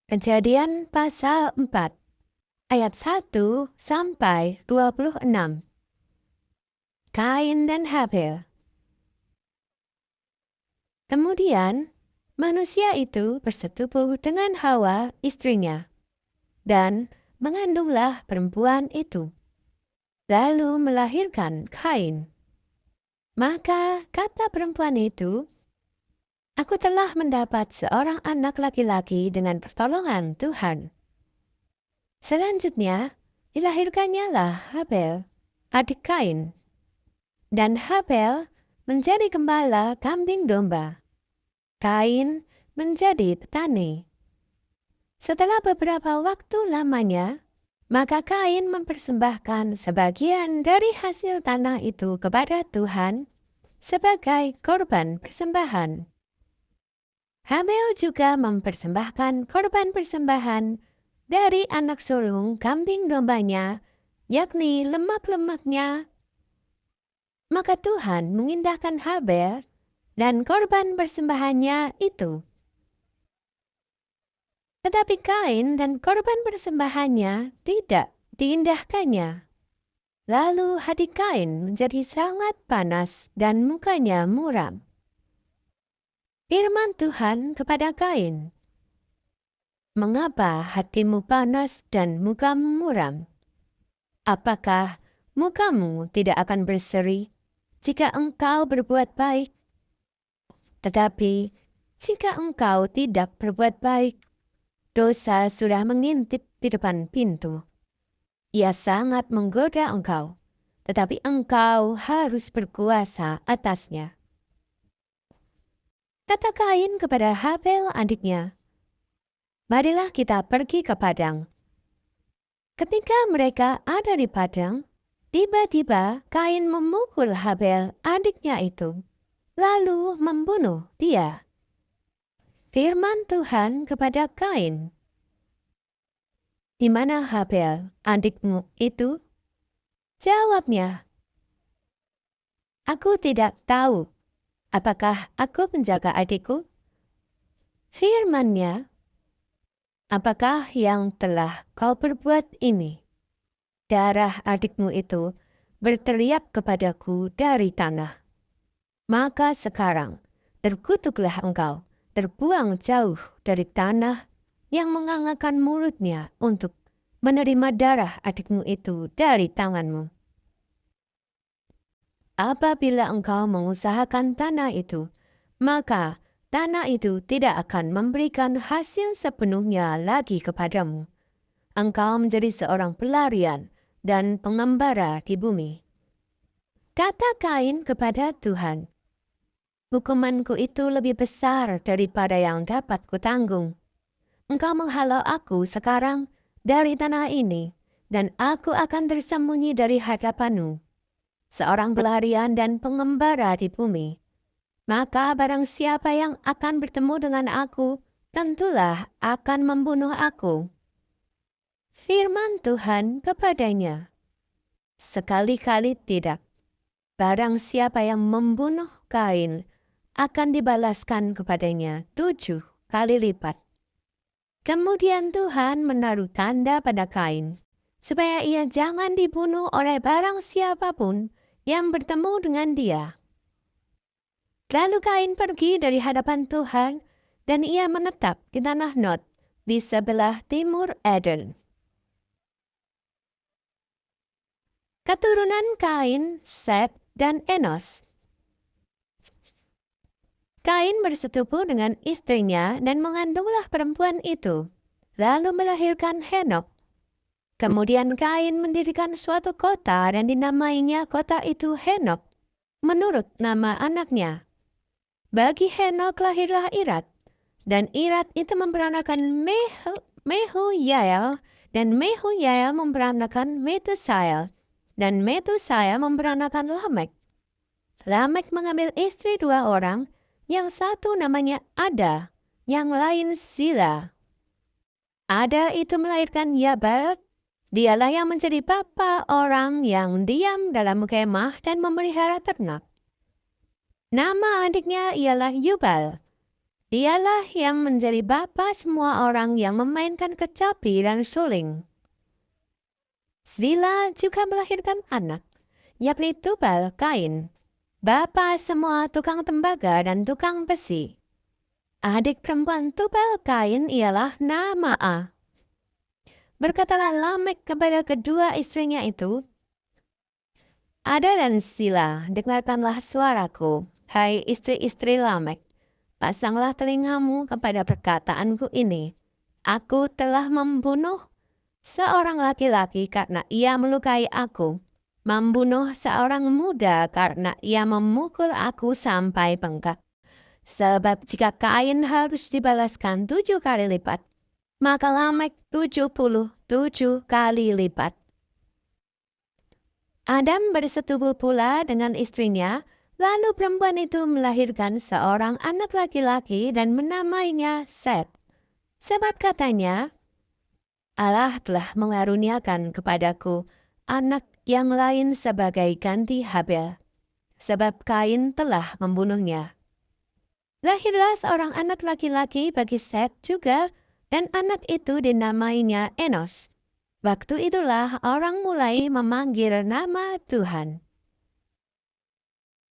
Kejadian pasal 4 ayat 1 sampai 26. Kain dan Habel. Kemudian manusia itu bersetubuh dengan Hawa istrinya dan mengandunglah perempuan itu, lalu melahirkan Kain. Maka kata perempuan itu, "Aku telah mendapat seorang anak laki-laki dengan pertolongan Tuhan." Selanjutnya, dilahirkannya lah Habel, adik Kain. Dan Habel menjadi gembala kambing domba. Kain menjadi petani. Setelah beberapa waktu lamanya, maka Kain mempersembahkan sebagian dari hasil tanah itu kepada Tuhan sebagai korban persembahan. Habel juga mempersembahkan korban persembahan dari anak sulung kambing dombanya, yakni lemak-lemaknya. Maka Tuhan mengindahkan Habel dan korban persembahannya itu. Tetapi Kain dan korban persembahannya tidak diindahkannya. Lalu hati Kain menjadi sangat panas dan mukanya muram. Firman Tuhan kepada Kain, "Mengapa hatimu panas dan mukamu muram? Apakah mukamu tidak akan berseri jika engkau berbuat baik? Tetapi jika engkau tidak berbuat baik, dosa sudah mengintip di depan pintu. Ia sangat menggoda engkau, tetapi engkau harus berkuasa atasnya." Kata Kain kepada Habel adiknya, "Marilah kita pergi ke padang." Ketika mereka ada di padang, tiba-tiba Kain memukul Habel adiknya itu, lalu membunuh dia. Firman Tuhan kepada Kain, "Di mana Habel adikmu itu?" Jawabnya, "Aku tidak tahu. Apakah aku menjaga adikku?" Firman-Nya, "Apakah yang telah kau perbuat ini? Darah adikmu itu berteriak kepadaku dari tanah. Maka sekarang terkutuklah engkau, terbuang jauh dari tanah yang menganggarkan mulutnya untuk menerima darah adikmu itu dari tanganmu. Apabila engkau mengusahakan tanah itu, maka tanah itu tidak akan memberikan hasil sepenuhnya lagi kepadamu. Engkau menjadi seorang pelarian dan pengembara di bumi." Kata Kain kepada Tuhan, "Hukumanku itu lebih besar daripada yang dapat kutanggung. Engkau menghalau aku sekarang dari tanah ini, dan aku akan tersembunyi dari hadapanmu, seorang pelarian dan pengembara di bumi. Maka barang siapa yang akan bertemu dengan aku, tentulah akan membunuh aku." Firman Tuhan kepadanya, "Sekali-kali tidak. Barang siapa yang membunuh Kain akan dibalaskan kepadanya 7 kali lipat." Kemudian Tuhan menaruh tanda pada Kain, supaya ia jangan dibunuh oleh barang siapapun yang bertemu dengan dia. Lalu Kain pergi dari hadapan Tuhan, dan ia menetap di tanah Nod di sebelah timur Eden. Keturunan Kain, Set, dan Enos. Kain bersetubuh dengan istrinya dan mengandunglah perempuan itu, lalu melahirkan Henok. Kemudian Kain mendirikan suatu kota dan dinamainya kota itu Henok, menurut nama anaknya. Bagi Henok lahirlah Irad, dan Irad itu memberanakan Mehujael, dan Mehujael memberanakan Metusael, dan Metusael memberanakan Lamek. Lamek mengambil istri 2 orang, yang satu namanya Ada, yang lain Zila. Ada itu melahirkan Yabal. Dialah yang menjadi bapa orang yang diam dalam kemah dan memelihara ternak. Nama adiknya ialah Yubal. Dialah yang menjadi bapa semua orang yang memainkan kecapi dan suling. Zila juga melahirkan anak, yakni Tubal Kain, bapa semua tukang tembaga dan tukang besi. Adik perempuan Tubal Kain ialah Naamah. Berkatalah Lamek kepada kedua istrinya itu, Ada dan Sila, dengarkanlah suaraku, hai istri-istri Lamek. Pasanglah telingamu kepada perkataanku ini. Aku telah membunuh seorang laki-laki karena ia melukai aku. Membunuh seorang muda karena ia memukul aku sampai bengkak. Sebab jika Kain harus dibalaskan 7 kali lipat, maka Lamek 77 kali lipat. Adam bersetubuh pula dengan istrinya. Lalu perempuan itu melahirkan seorang anak laki-laki dan menamainya Set. Sebab katanya, Allah telah mengaruniakan kepadaku anak yang lain sebagai ganti Habel. Sebab Kain telah membunuhnya. Lahirlah seorang anak laki-laki bagi Set juga, dan anak itu dinamainya Enos. Waktu itulah orang mulai memanggil nama Tuhan.